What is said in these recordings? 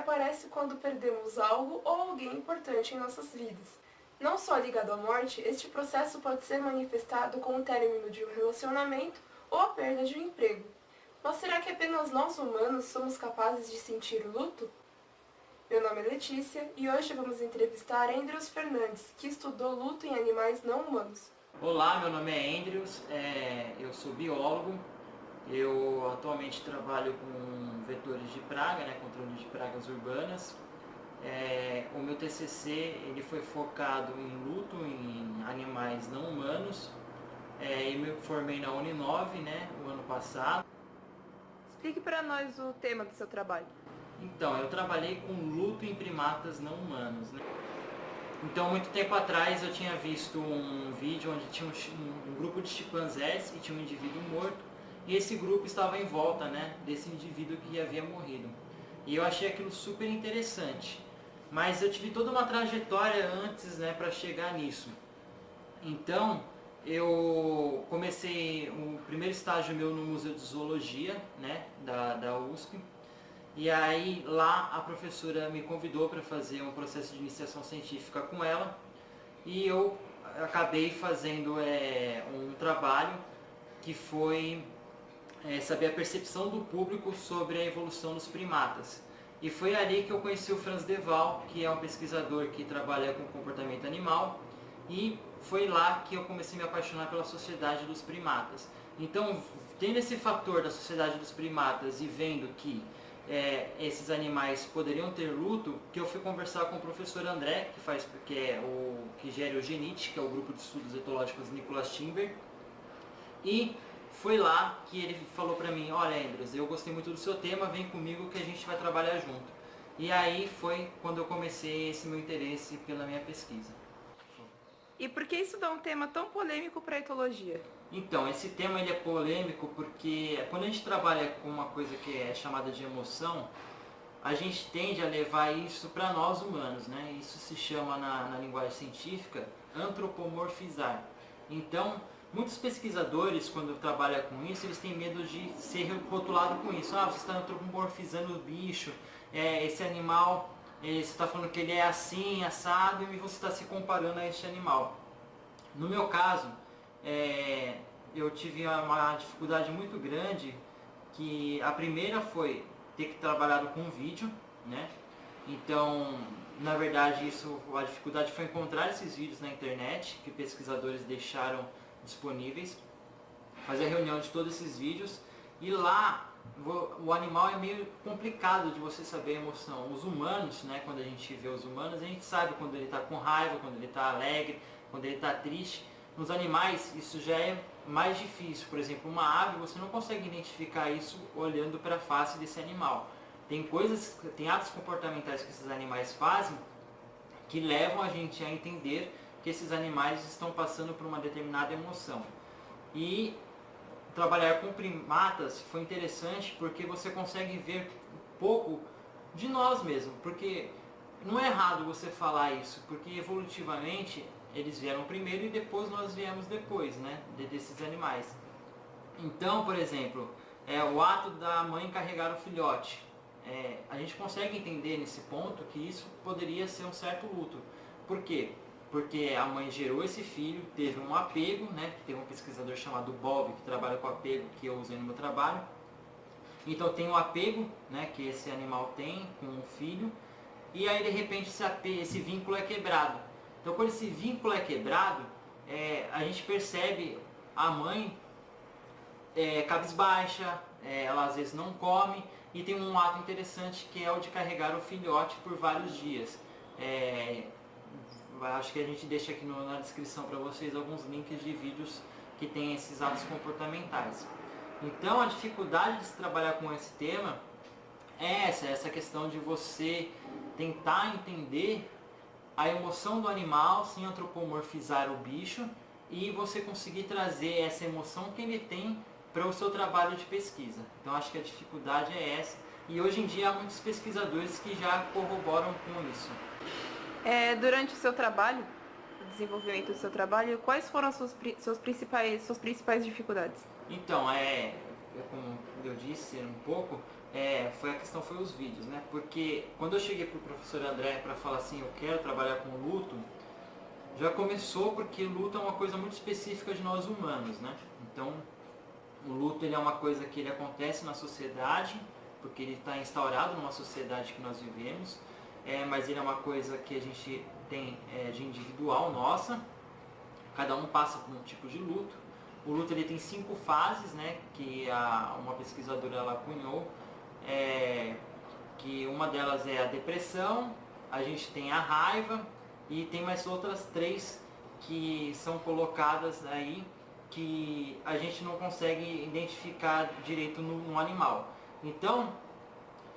aparece quando perdemos algo ou alguém importante em nossas vidas. Não só ligado à morte, este processo pode ser manifestado com o término de um relacionamento ou a perda de um emprego. Mas será que apenas nós humanos somos capazes de sentir o luto? Meu nome é Letícia e hoje vamos entrevistar Andrews Fernandes, que estudou luto em animais não humanos. Olá, meu nome é Andrews, eu sou biólogo, eu atualmente trabalho com vetores de praga, controle de pragas urbanas. O meu TCC ele foi focado em luto em animais não humanos. Eu me formei na Uninove, o ano passado. Explique para nós o tema do seu trabalho. Então, eu trabalhei com luto em primatas não humanos. Então, muito tempo atrás eu tinha visto um vídeo onde tinha um grupo de chimpanzés e tinha um indivíduo morto. E esse grupo estava em volta desse indivíduo que havia morrido. E eu achei aquilo super interessante. Mas eu tive toda uma trajetória antes para chegar nisso. Então, eu comecei o primeiro estágio meu no Museu de Zoologia da USP. E aí lá a professora me convidou para fazer um processo de iniciação científica com ela. E eu acabei fazendo um trabalho que foi saber a percepção do público sobre a evolução dos primatas. E foi ali que eu conheci o Franz de Waal, que é um pesquisador que trabalha com comportamento animal, e foi lá que eu comecei a me apaixonar pela sociedade dos primatas. Então, tendo esse fator da sociedade dos primatas e vendo que esses animais poderiam ter luto, que eu fui conversar com o professor André, que gera o GENIT, que é o grupo de estudos etológicos Nicholas Timber, e foi lá que ele falou para mim: olha, Andrews, eu gostei muito do seu tema, vem comigo que a gente vai trabalhar junto. E aí foi quando eu comecei esse meu interesse pela minha pesquisa. E por que estudar um tema tão polêmico para a etologia? Então, esse tema ele é polêmico porque quando a gente trabalha com uma coisa que é chamada de emoção, a gente tende a levar isso para nós humanos, Isso se chama na linguagem científica antropomorfizar. Então, muitos pesquisadores, quando trabalham com isso, eles têm medo de ser rotulado com isso. Você está antropomorfizando o bicho, esse animal, você está falando que ele é assim, assado, e você está se comparando a este animal. No meu caso, eu tive uma dificuldade muito grande, que a primeira foi ter que trabalhar com vídeo, Então, na verdade, a dificuldade foi encontrar esses vídeos na internet, que pesquisadores deixaram disponíveis, fazer a reunião de todos esses vídeos, e lá o animal é meio complicado de você saber a emoção. Os humanos, quando a gente vê os humanos, a gente sabe quando ele está com raiva, quando ele está alegre, quando ele está triste. Nos animais isso já é mais difícil. Por exemplo, uma ave, você não consegue identificar isso olhando para a face desse animal. Tem atos comportamentais que esses animais fazem que levam a gente a entender que esses animais estão passando por uma determinada emoção. E trabalhar com primatas foi interessante porque você consegue ver um pouco de nós mesmos. Porque não é errado você falar isso, porque evolutivamente eles vieram primeiro e depois nós viemos depois, desses animais. Então, por exemplo, o ato da mãe carregar o filhote. A gente consegue entender nesse ponto que isso poderia ser um certo luto. Por quê? Porque a mãe gerou esse filho, teve um apego, tem um pesquisador chamado Bob que trabalha com apego, que eu usei no meu trabalho. Então tem um apego, que esse animal tem com o filho, e aí de repente esse vínculo é quebrado. Então quando esse vínculo é quebrado, a gente percebe a mãe cabisbaixa, ela às vezes não come, e tem um ato interessante que é o de carregar o filhote por vários dias. Acho que a gente deixa aqui na descrição para vocês alguns links de vídeos que tem esses atos comportamentais. Então a dificuldade de se trabalhar com esse tema é essa questão de você tentar entender a emoção do animal sem antropomorfizar o bicho e você conseguir trazer essa emoção que ele tem para o seu trabalho de pesquisa. Então acho que a dificuldade é essa, e hoje em dia há muitos pesquisadores que já corroboram com isso. Durante o seu trabalho, o desenvolvimento do seu trabalho, quais foram as suas principais dificuldades? Então, como eu disse um pouco, foi os vídeos, né? Porque quando eu cheguei para o professor André para falar assim, eu quero trabalhar com luto, já começou porque luto é uma coisa muito específica de nós humanos, né? Então, o luto ele é uma coisa que ele acontece na sociedade, porque ele está instaurado numa sociedade que nós vivemos, mas ele é uma coisa que a gente tem de individual nossa, cada um passa por um tipo de luto. O luto ele tem 5 fases, né, que uma pesquisadora ela cunhou, que uma delas é a depressão, a gente tem a raiva e tem mais outras 3 que são colocadas aí que a gente não consegue identificar direito no animal. Então,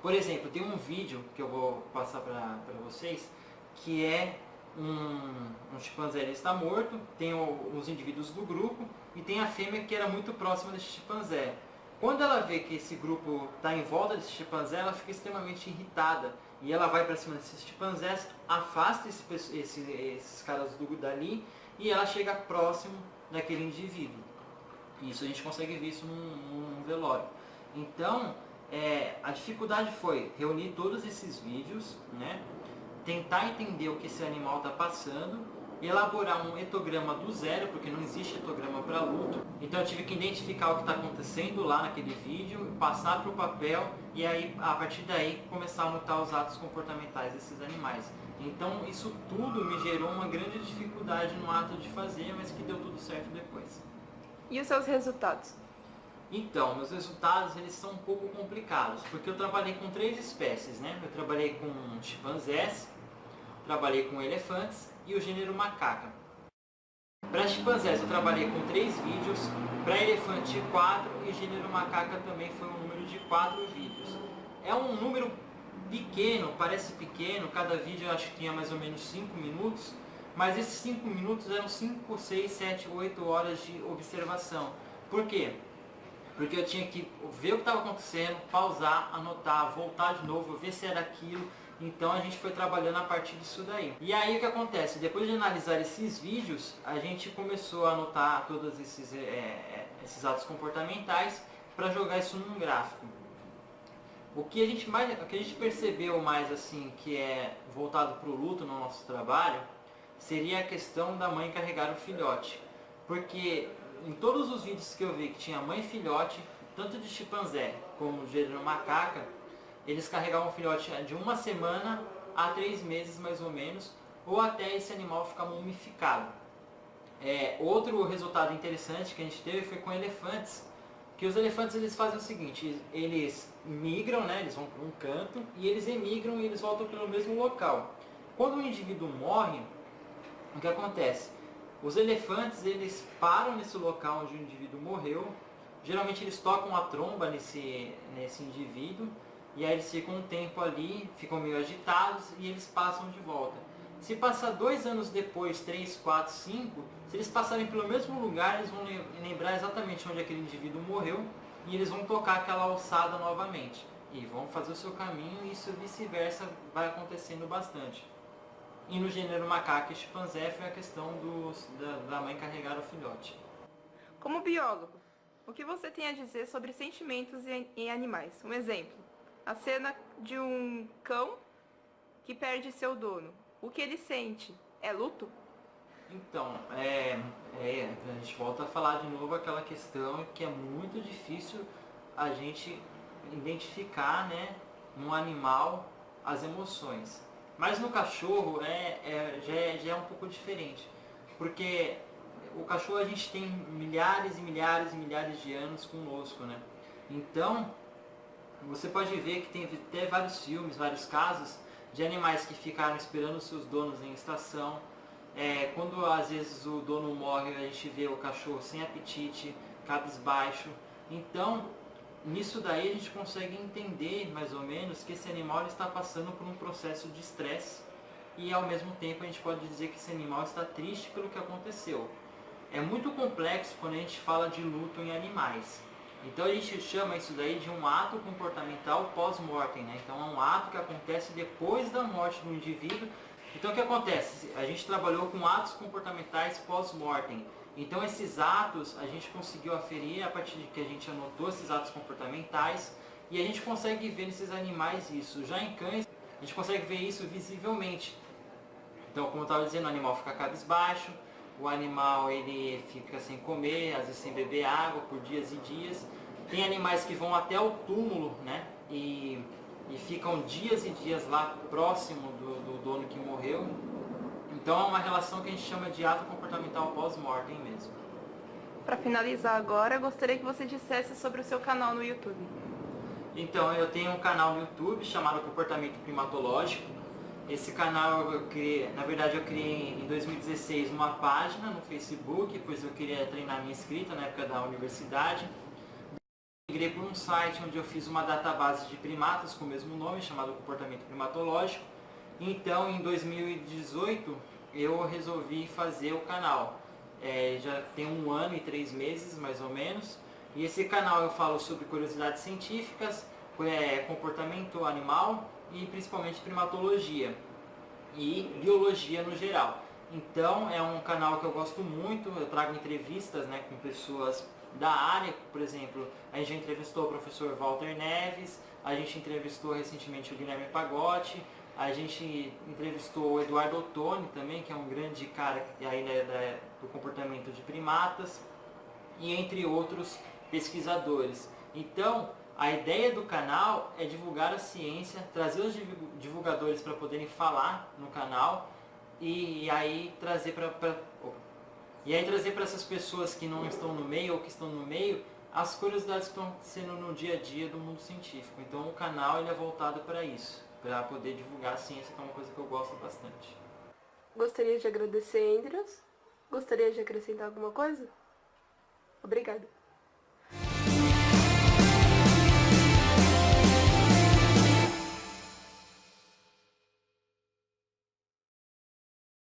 por exemplo, tem um vídeo que eu vou passar para vocês, que é um chimpanzé, ele está morto, tem os indivíduos do grupo e tem a fêmea que era muito próxima desse chimpanzé. Quando ela vê que esse grupo está em volta desse chimpanzé, ela fica extremamente irritada e ela vai para cima desses chimpanzés, afasta esses caras dali e ela chega próximo daquele indivíduo. Isso a gente consegue ver isso num velório. Então, a dificuldade foi reunir todos esses vídeos, né? Tentar entender o que esse animal está passando, elaborar um etograma do zero, porque não existe etograma para luto. Então eu tive que identificar o que está acontecendo lá naquele vídeo, passar para o papel e aí, a partir daí, começar a anotar os atos comportamentais desses animais. Então isso tudo me gerou uma grande dificuldade no ato de fazer, mas que deu tudo certo depois. E os seus resultados? Então, meus resultados eles são um pouco complicados, porque eu trabalhei com 3 espécies, né? Eu trabalhei com chimpanzés, trabalhei com elefantes e o gênero macaca. Para chimpanzés eu trabalhei com 3 vídeos, para elefante 4 e gênero macaca também foi um número de 4 vídeos. É um número pequeno, parece pequeno, cada vídeo eu acho que tinha mais ou menos 5 minutos, mas esses 5 minutos eram 5, 6, 7, 8 horas de observação. Por quê? Porque eu tinha que ver o que estava acontecendo, pausar, anotar, voltar de novo, ver se era aquilo. Então a gente foi trabalhando a partir disso daí. E aí o que acontece? Depois de analisar esses vídeos, a gente começou a anotar todos esses atos comportamentais para jogar isso num gráfico. O que a gente percebeu mais assim que é voltado para o luto no nosso trabalho seria a questão da mãe carregar o filhote. Porque em todos os vídeos que eu vi que tinha mãe e filhote, tanto de chimpanzé como de gênero macaca, eles carregavam o filhote de 1 semana a 3 meses mais ou menos, ou até esse animal ficar mumificado. Outro resultado interessante que a gente teve foi com elefantes, que os elefantes eles fazem o seguinte, eles migram, né, eles vão para um canto e eles emigram e eles voltam pelo mesmo local. Quando um indivíduo morre, o que acontece? Os elefantes eles param nesse local onde o indivíduo morreu, geralmente eles tocam a tromba nesse indivíduo e aí eles ficam um tempo ali, ficam meio agitados e eles passam de volta. Se passar 2 anos depois, 3, 4, 5, se eles passarem pelo mesmo lugar, eles vão lembrar exatamente onde aquele indivíduo morreu e eles vão tocar aquela alçada novamente. E vão fazer o seu caminho e isso vice-versa vai acontecendo bastante. E no gênero macaco e chimpanzé foi a questão da mãe carregar o filhote. Como biólogo, o que você tem a dizer sobre sentimentos em animais? Um exemplo, a cena de um cão que perde seu dono. O que ele sente? É luto? Então, a gente volta a falar de novo aquela questão que é muito difícil a gente identificar, né, num animal as emoções. Mas no cachorro já é um pouco diferente, porque o cachorro a gente tem milhares e milhares e milhares de anos conosco, né? Então, você pode ver que tem até vários filmes, vários casos de animais que ficaram esperando seus donos em estação. Quando às vezes o dono morre, a gente vê o cachorro sem apetite, cabisbaixo. Então, nisso daí a gente consegue entender mais ou menos que esse animal está passando por um processo de estresse e ao mesmo tempo a gente pode dizer que esse animal está triste pelo que aconteceu. É muito complexo quando a gente fala de luto em animais. Então a gente chama isso daí de um ato comportamental pós-mortem, né? Então é um ato que acontece depois da morte do indivíduo. Então o que acontece? A gente trabalhou com atos comportamentais pós-mortem. Então esses atos a gente conseguiu aferir a partir de que a gente anotou esses atos comportamentais E a gente consegue ver nesses animais isso. Já em cães, a gente consegue ver isso visivelmente. Então, como eu estava dizendo, o animal fica cabisbaixo, o animal ele fica sem comer, às vezes sem beber água por dias e dias. Tem animais que vão até o túmulo, né? E ficam dias e dias lá próximo do dono que morreu. Então é uma relação que a gente chama de ato comportamental pós-mortem mesmo. Para finalizar agora, eu gostaria que você dissesse sobre o seu canal no YouTube. Então, eu tenho um canal no YouTube chamado Comportamento Primatológico. Esse canal eu criei, na verdade eu criei em 2016 uma página no Facebook, pois eu queria treinar minha escrita na época da universidade. Migrei para um site onde eu fiz uma database de primatas com o mesmo nome, chamado Comportamento Primatológico. Então, em 2018, eu resolvi fazer o canal. Já tem 1 ano e 3 meses, mais ou menos. E esse canal eu falo sobre curiosidades científicas, comportamento animal e principalmente primatologia e biologia no geral. Então é um canal que eu gosto muito, eu trago entrevistas, né, com pessoas da área. Por exemplo, a gente já entrevistou o professor Walter Neves, a gente entrevistou recentemente o Guilherme Pagotti, a gente entrevistou o Eduardo Ottoni também, que é um grande cara aí do comportamento de primatas, e entre outros pesquisadores. Então, a ideia do canal é divulgar a ciência, trazer os divulgadores para poderem falar no canal e aí trazer para essas pessoas que não estão no meio ou que estão no meio as curiosidades que estão sendo no dia a dia do mundo científico. Então, o canal ele é voltado para isso, para poder divulgar a ciência, que é uma coisa que eu gosto bastante. Gostaria de agradecer, Andrews. Gostaria de acrescentar alguma coisa? Obrigada.